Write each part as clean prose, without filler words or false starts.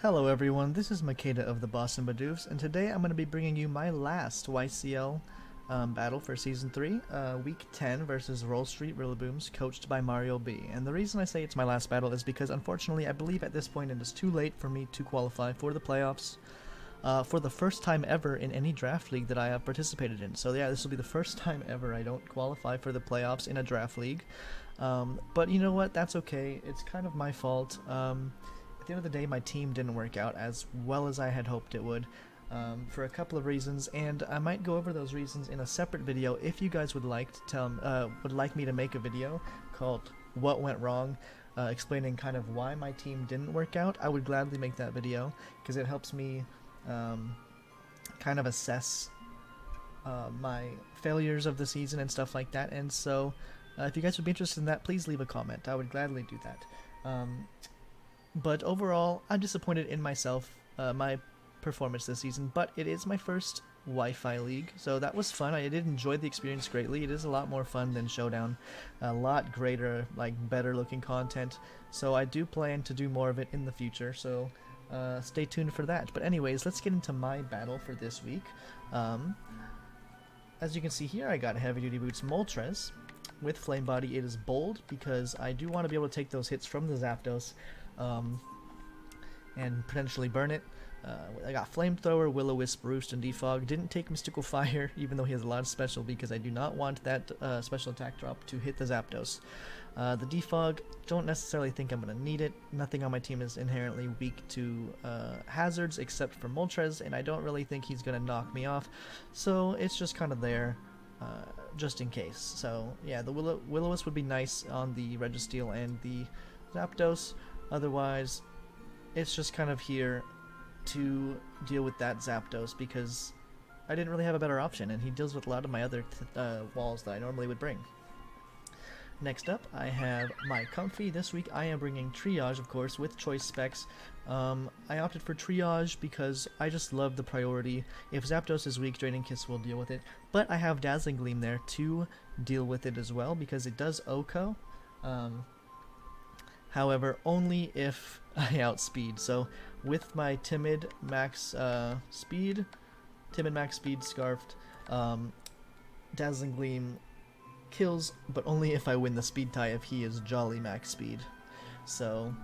Hello everyone, this is Makeda of the Boston Bidoofs, and today I'm going to be bringing you my last YCL battle for Season 3, Week 10 versus Roll Street Rillabooms, coached by Mario B. And the reason I say it's my last battle is because unfortunately I believe at this point it is too late for me to qualify for the playoffs for the first time ever in any draft league that I have participated in. So yeah, this will be the first time ever I don't qualify for the playoffs in a draft league. But you know what, that's okay, it's kind of my fault. At the end of the day, my team didn't work out as well as I had hoped it would, for a couple of reasons, and I might go over those reasons in a separate video if you guys would like to would like me to make a video called "What Went Wrong," explaining kind of why my team didn't work out. I would gladly make that video because it helps me kind of assess my failures of the season and stuff like that. And so, if you guys would be interested in that, please leave a comment. I would gladly do that. But overall, I'm disappointed in myself, my performance this season, but it is my first Wi-Fi league, so that was fun. I did enjoy the experience greatly. It is a lot more fun than Showdown, a lot greater, like, better looking content, so I do plan to do more of it in the future, so stay tuned for that. But anyways, let's get into my battle for this week. As you can see here, I got Heavy Duty Boots Moltres. With Flame Body, it is bold, because I do want to be able to take those hits from the Zapdos, and potentially burn it. I got Flamethrower, Will-O-Wisp, Roost, and Defog. Didn't take Mystical Fire, even though he has a lot of special, because I do not want that special attack drop to hit the Zapdos. The Defog, don't necessarily think I'm going to need it. Nothing on my team is inherently weak to hazards except for Moltres, and I don't really think he's going to knock me off, so it's just kind of there. Just in case. So yeah, the Will-O-Wisp would be nice on the Registeel and the Zapdos. Otherwise, it's just kind of here to deal with that Zapdos because I didn't really have a better option, and he deals with a lot of my other walls that I normally would bring. Next up, I have my Comfy. This week I am bringing Triage, of course, with choice specs. I opted for Triage because I just love the priority. If Zapdos is weak, Draining Kiss will deal with it, but I have Dazzling Gleam there to deal with it as well because it does OHKO. However, only if I outspeed. So with my Timid max speed, Scarfed, Dazzling Gleam kills, but only if I win the speed tie if he is Jolly max speed. So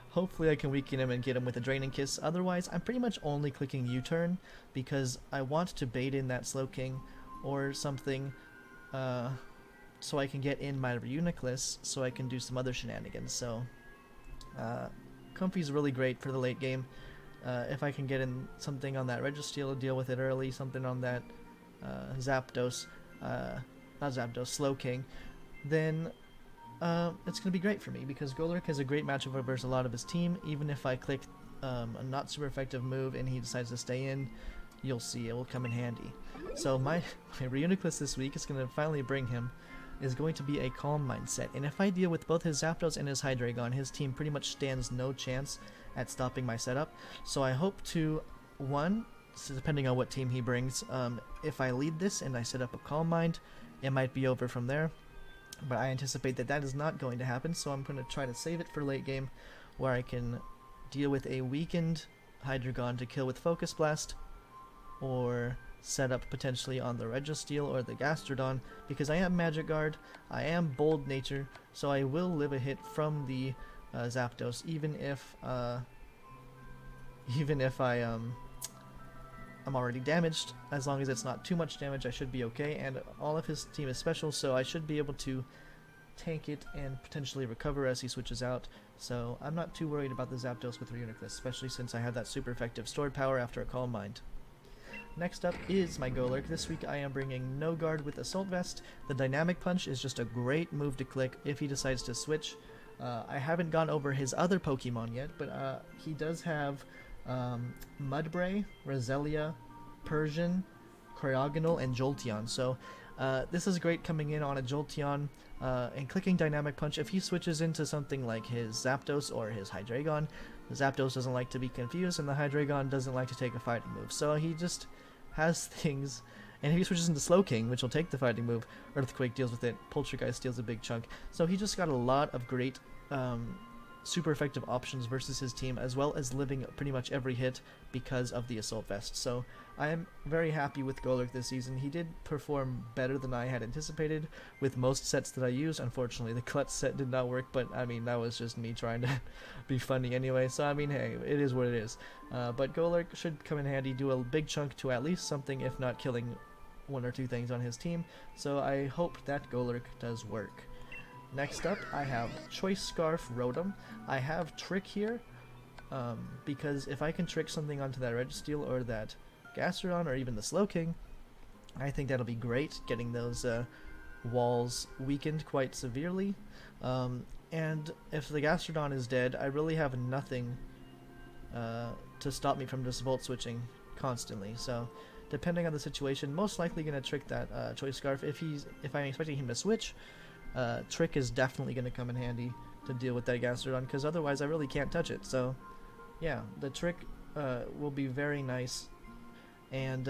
hopefully I can weaken him and get him with a Draining Kiss. Otherwise, I'm pretty much only clicking U-turn because I want to bait in that Slowking or something so I can get in my Reuniclus so I can do some other shenanigans. So Comfy's really great for the late game. If I can get in something on that Registeel to deal with it early, something on that Zapdos, not Zapdos, Slowking, then it's going to be great for me because Golurk has a great matchup versus a lot of his team. Even if I click a not super effective move and he decides to stay in, you'll see it will come in handy. So my Reuniclus this week is going to finally bring him is going to be a Calm Mindset, and if I deal with both his Zapdos and his Hydreigon, his team pretty much stands no chance at stopping my setup. So I hope to, one, so depending on what team he brings, if I lead this and I set up a Calm Mind, it might be over from there, but I anticipate that that is not going to happen, so I'm going to try to save it for late game, where I can deal with a weakened Hydreigon to kill with Focus Blast, or set up potentially on the Registeel or the Gastrodon, because I am Magic Guard, I am Bold Nature, so I will live a hit from the Zapdos, even if I'm already damaged. As long as it's not too much damage, I should be okay, and all of his team is special, so I should be able to tank it and potentially recover as he switches out. So I'm not too worried about the Zapdos with Reuniclus, especially since I have that super effective stored power after a Calm Mind. Next up is my Golurk. This week I am bringing No Guard with Assault Vest. The Dynamic Punch is just a great move to click if he decides to switch. I haven't gone over his other Pokemon yet, but he does have Mudbray, Roselia, Persian, Cryogonal, and Jolteon. So this is great coming in on a Jolteon and clicking Dynamic Punch. If he switches into something like his Zapdos or his Hydreigon, the Zapdos doesn't like to be confused and the Hydreigon doesn't like to take a fighting move. So he just has things, and if he switches into Slowking, which will take the fighting move, Earthquake deals with it, Poltergeist steals a big chunk. So he just got a lot of great super effective options versus his team, as well as living pretty much every hit because of the Assault Vest. So I am very happy with Golurk this season. He did perform better than I had anticipated with most sets that I used. Unfortunately, the Klutz set did not work, but I mean, that was just me trying to be funny anyway. So I mean, hey, it is what it is. But Golurk should come in handy, do a big chunk to at least something, if not killing one or two things on his team. So I hope that Golurk does work. Next up, I have Choice Scarf Rotom. I have Trick here, because if I can trick something onto that Registeel or that Gastrodon or even the Slowking, I think that'll be great, getting those walls weakened quite severely. And if the Gastrodon is dead, I really have nothing to stop me from just Volt Switching constantly. So depending on the situation, most likely going to trick that Choice Scarf. If I'm expecting him to switch, Trick is definitely going to come in handy to deal with that Gastrodon, because otherwise I really can't touch it. So yeah, the Trick will be very nice, and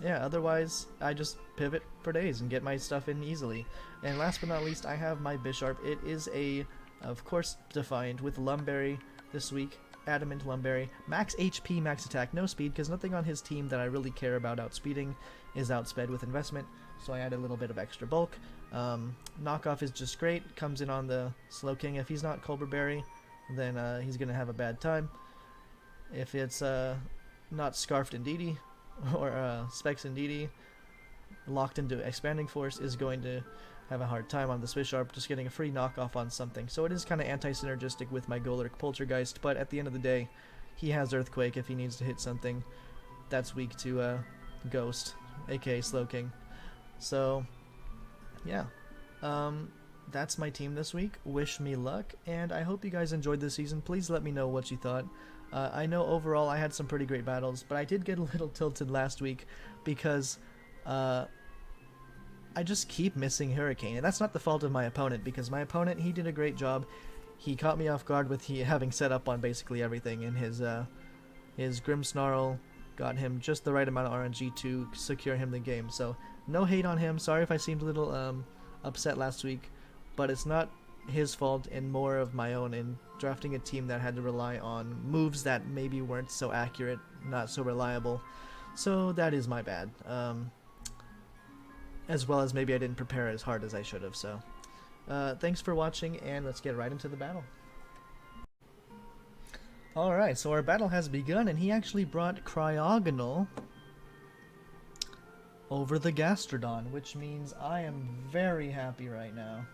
yeah, otherwise I just pivot for days and get my stuff in easily. And last but not least, I have my Bisharp. It is of course, Defiant with Lumberry this week. Adamant Lumberry, max HP, max attack, no speed, because nothing on his team that I really care about outspeeding is outsped with investment, so I add a little bit of extra bulk. Knockoff is just great, comes in on the Slowking. If he's not Colbur Berry, then he's going to have a bad time. If it's not Scarfed Indeedee, or Specs Indeedee, locked into Expanding Force is going to have a hard time on the Bisharp, just getting a free knockoff on something. So it is kind of anti-synergistic with my Golurk Poltergeist, but at the end of the day, he has Earthquake if he needs to hit something that's weak to Ghost, aka Slowking. So yeah, that's my team this week. Wish me luck, and I hope you guys enjoyed this season. Please let me know what you thought. I know overall I had some pretty great battles, but I did get a little tilted last week because I just keep missing Hurricane, and that's not the fault of my opponent, because my opponent, he did a great job. He caught me off guard with having set up on basically everything, and his Grimmsnarl got him just the right amount of RNG to secure him the game. So no hate on him. Sorry if I seemed a little upset last week, but it's not his fault, and more of my own in drafting a team that had to rely on moves that maybe weren't so accurate, not so reliable. So that is my bad. As well as maybe I didn't prepare as hard as I should have. So thanks for watching, and let's get right into the battle. Alright, so our battle has begun, and he actually brought Cryogonal over the Gastrodon, which means I am very happy right now.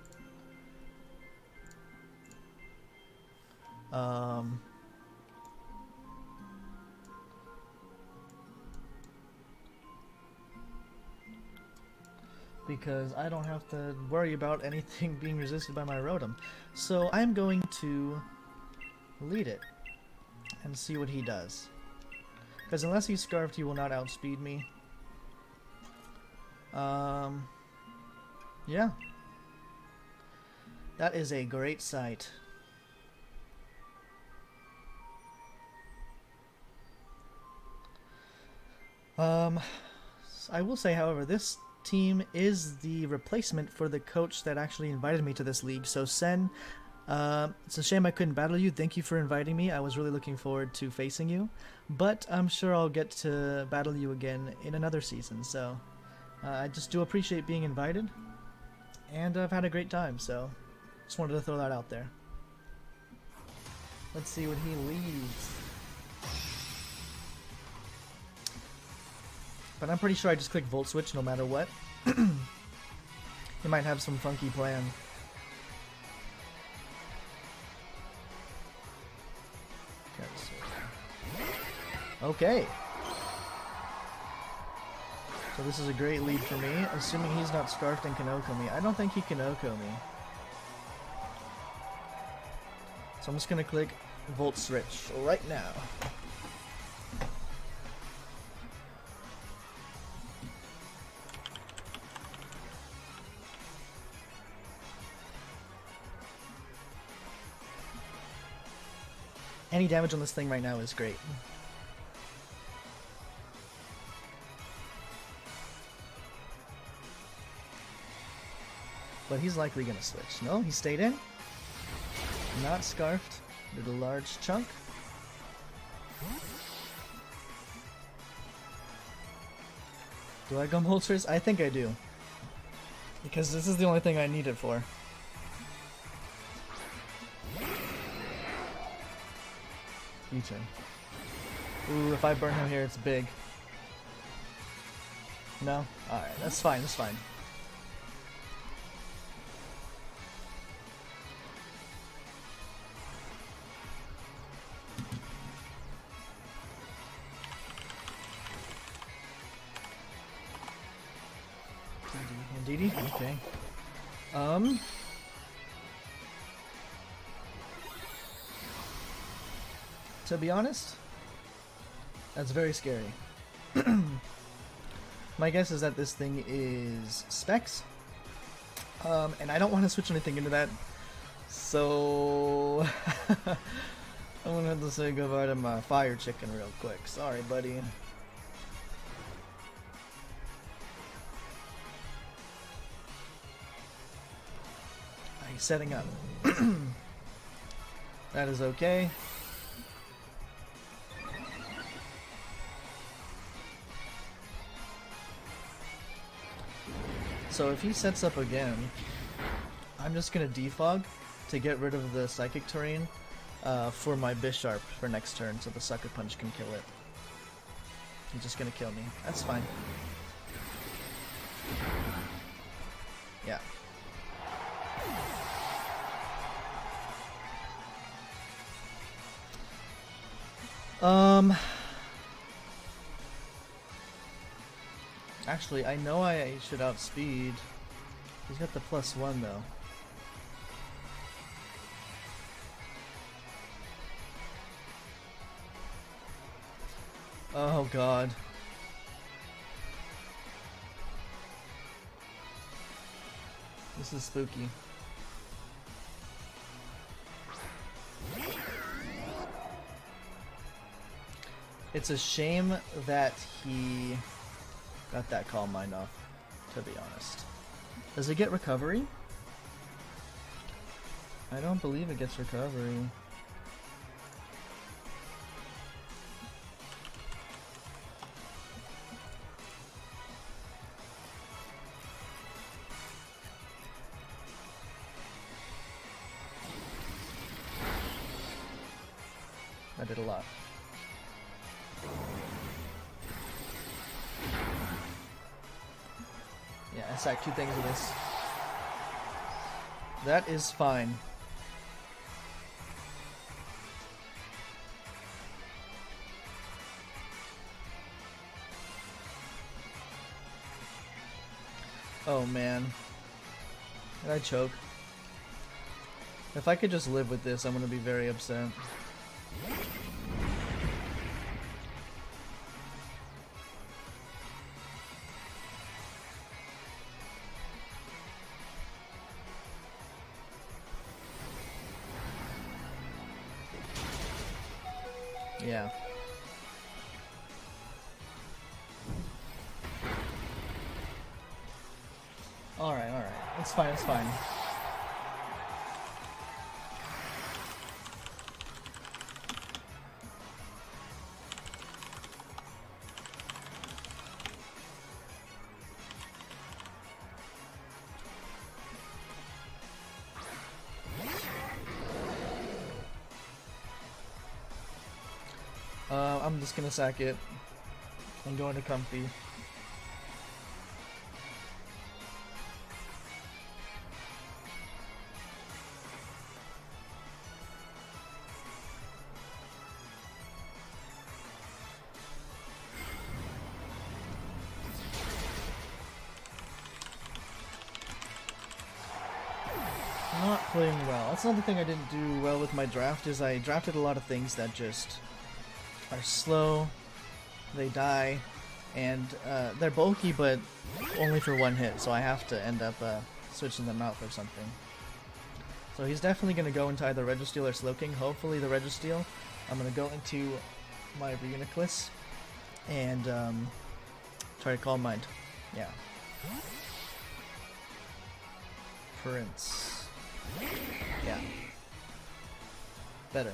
Because I don't have to worry about anything being resisted by my Rotom. So I'm going to lead it and see what he does. Because unless he's Scarfed, he will not outspeed me. Yeah. That is a great sight. I will say, however, this team is the replacement for the coach that actually invited me to this league. So Sen, it's a shame I couldn't battle you. Thank you for inviting me. I was really looking forward to facing you, but I'm sure I'll get to battle you again in another season. So I just do appreciate being invited, and I've had a great time, so just wanted to throw that out there. Let's see what he leads. But I'm pretty sure I just click Volt Switch no matter what. He might have some funky plan. Okay. So this is a great lead for me, assuming he's not Scarfed and can Oko me. I don't think he can Oko me. So I'm just going to click Volt Switch right now. Any damage on this thing right now is great. But he's likely gonna switch. No, he stayed in. Not scarfed. Did a large chunk. Do I go Moltres? I think I do. Because this is the only thing I need it for. U-turn. Ooh, if I burn him here, it's big. No? Alright, that's fine, that's fine. DD? Okay. To be honest, that's very scary. My guess is that this thing is Specs, and I don't want to switch anything into that, so I'm gonna have to say goodbye to my fire chicken real quick. Sorry, buddy. He's setting up. That is okay. So if he sets up again, I'm just gonna defog to get rid of the psychic terrain for my Bisharp for next turn, so the Sucker Punch can kill it. He's just gonna kill me. That's fine. Yeah. Actually, I know I should outspeed. He's got the +1 though. Oh god. This is spooky. It's a shame that he got that Calm Mind off, to be honest. Does it get recovery? I don't believe it gets recovery. I did a lot. Yeah, I sacked 2 things with this. That is fine. Oh man. Did I choke? If I could just live with this, I'm gonna be very upset. Yeah. Alright, alright. It's fine, it's fine. I'm just gonna sack it. I'm going to comfy. Not playing well. That's another thing I didn't do well with my draft, is I drafted a lot of things that just are slow, they die, and they're bulky but only for 1 hit, so I have to end up switching them out for something. So he's definitely going to go into either Registeel or Slowking. Hopefully the Registeel. I'm going to go into my Reuniclus and try to Calm Mind. Yeah. Prince. Yeah. Better.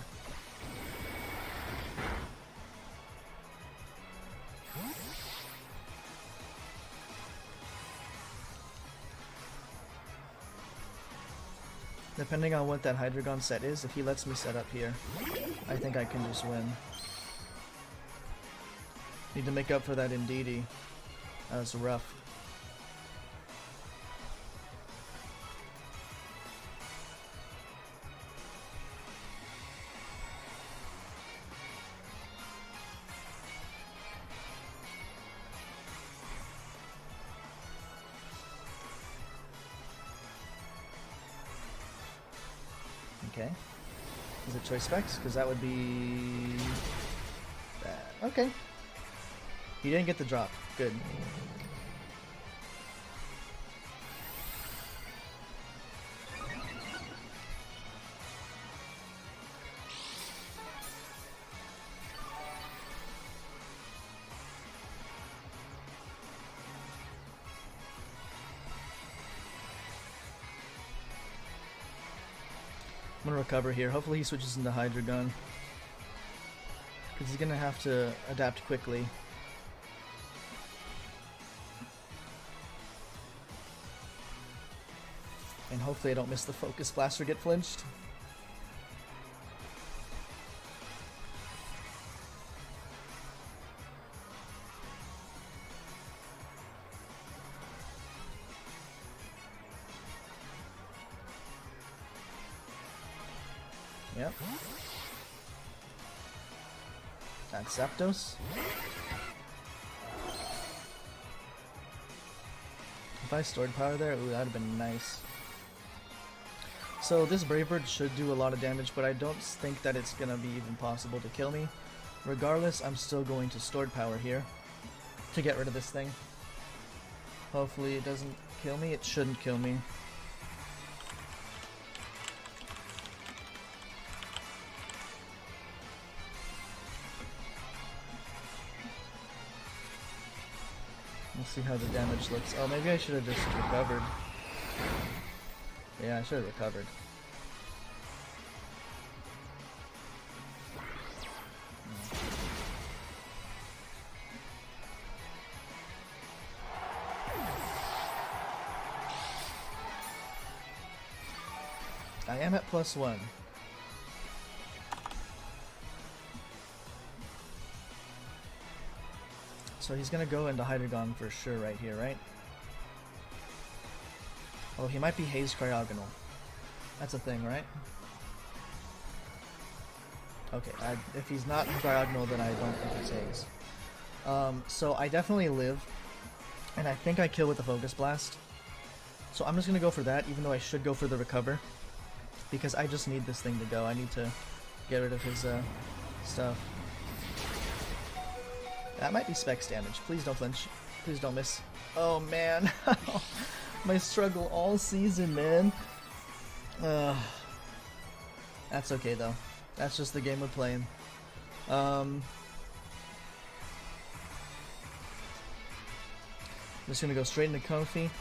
Depending on what that Hydreigon set is, if he lets me set up here, I think I can just win. Need to make up for that Indeedee. That was rough. Okay. Is it choice specs? Because that would be that. Okay. He didn't get the drop. Good. I'm gonna recover here. Hopefully he switches into Hydreigon, because he's gonna have to adapt quickly. And hopefully I don't miss the Focus Blast or get flinched. Yep. That's Zapdos. If I stored power there, ooh, that'd have been nice. So this Brave Bird should do a lot of damage, but I don't think that it's gonna be even possible to kill me. Regardless, I'm still going to stored power here to get rid of this thing. Hopefully it doesn't kill me. It shouldn't kill me. Let's see how the damage looks. Oh, maybe I should have just recovered. Yeah, I should have recovered. I am at +1. So he's gonna go into Hydreigon for sure right here, right? Oh, he might be Haze Cryogonal. That's a thing, right? Okay, if he's not Cryogonal, then I don't think it's Haze. So I definitely live, and I think I kill with the Focus Blast. So I'm just gonna go for that, even though I should go for the Recover, because I just need this thing to go. I need to get rid of his stuff. That might be Specs damage. Please don't flinch. Please don't miss. Oh man. My struggle all season, man. That's okay though. That's just the game we're playing. I'm just gonna go straight into Comfy.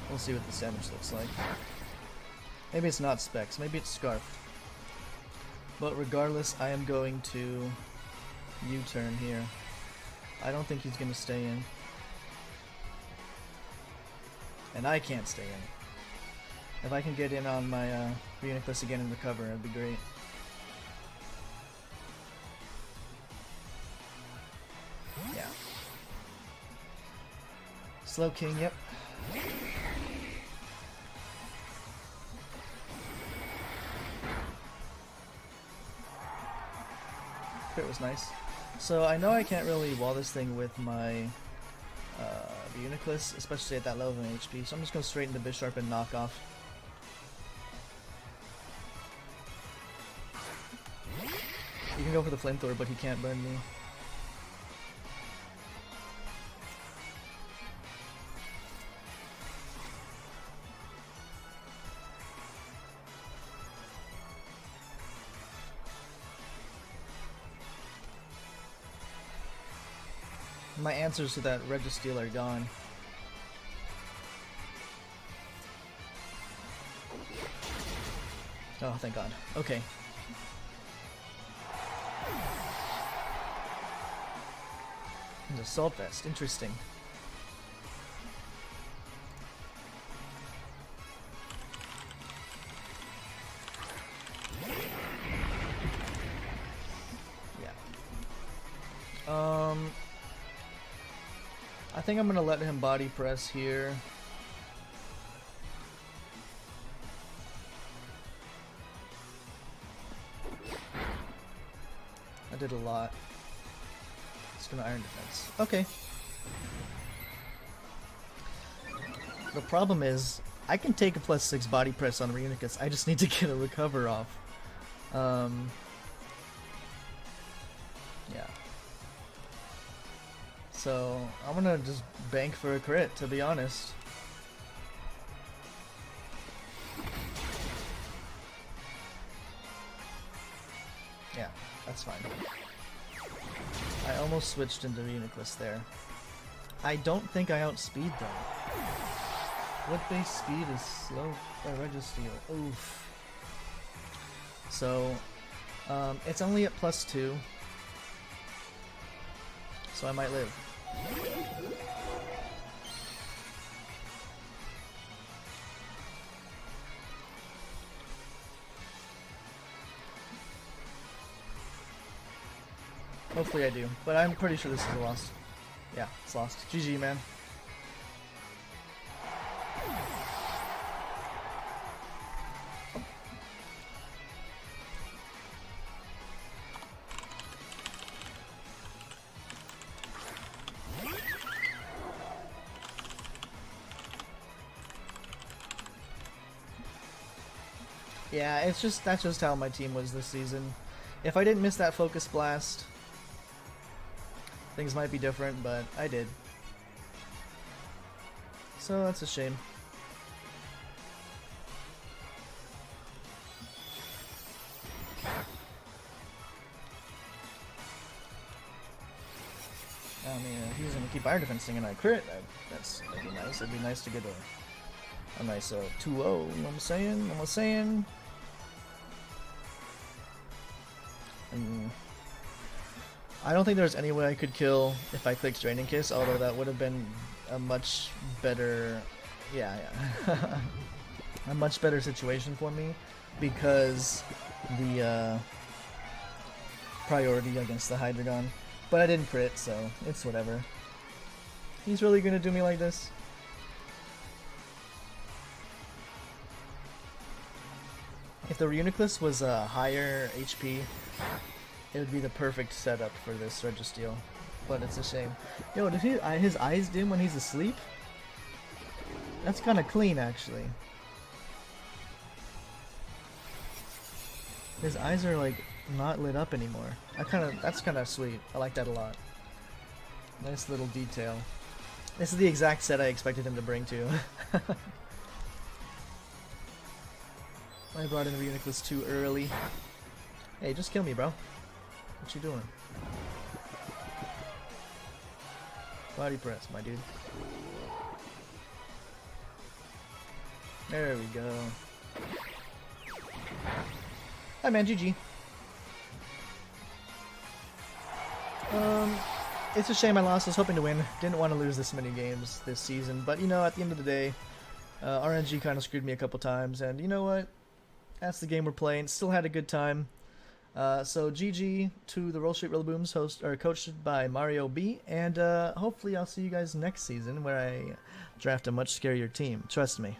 We'll see what the damage looks like. Maybe it's not Specs, maybe it's Scarf. But regardless, I am going to U-turn here. I don't think he's going to stay in. And I can't stay in. If I can get in on my Reuniclus again and recover, that'd be great. Yeah. Slow King, yep. It was nice. So I know I can't really wall this thing with my Reuniclus, especially at that level of HP, so I'm just going straight into Bisharp and knock off. You can go for the Flamethrower, but he can't burn me. My answers to that Registeel are gone. Oh, thank God. Okay. An Assault Vest. Interesting. I think I'm gonna let him body press here. I did a lot. It's gonna Iron Defense. Okay. The problem is, I can take a +6 body press on Reunicus. I just need to get a recover off. Yeah. So, I'm gonna just bank for a crit, to be honest. Yeah, that's fine. I almost switched into Reuniclus there. I don't think I outspeed though. What base speed is slow by Registeel? Oof. So, it's only at +2. So I might live. Hopefully I do, but I'm pretty sure this is a loss. Yeah, it's lost. GG, man. Yeah, that's just how my team was this season. If I didn't miss that Focus Blast, things might be different, but I did. So that's a shame. I mean, if he's gonna keep Iron Defensing and I crit, that'd be nice. It'd be nice to get a nice 2-0, you know what I'm saying? You know what I'm saying? And I don't think there's any way I could kill if I clicked Draining Kiss, although that would have been a much better, yeah. A much better situation for me, because the priority against the Hydreigon. But I didn't crit, so it's whatever. He's really gonna do me like this? If the Reuniclus was a higher HP, it would be the perfect setup for this Registeel. But it's a shame. Yo, does his eyes dim when he's asleep? That's kind of clean, actually. His eyes are like not lit up anymore. That's kind of sweet. I like that a lot. Nice little detail. This is the exact set I expected him to bring too. I brought in Reuniclus too early. Hey, just kill me, bro. What you doing? Body press, my dude. There we go. Hi, man. GG. It's a shame I lost. I was hoping to win. Didn't want to lose this many games this season. But, you know, at the end of the day, RNG kind of screwed me a couple times. And you know what? That's the game we're playing. Still had a good time. So GG to the Roll Street Rillabooms, coached by Mario B. And hopefully I'll see you guys next season where I draft a much scarier team. Trust me.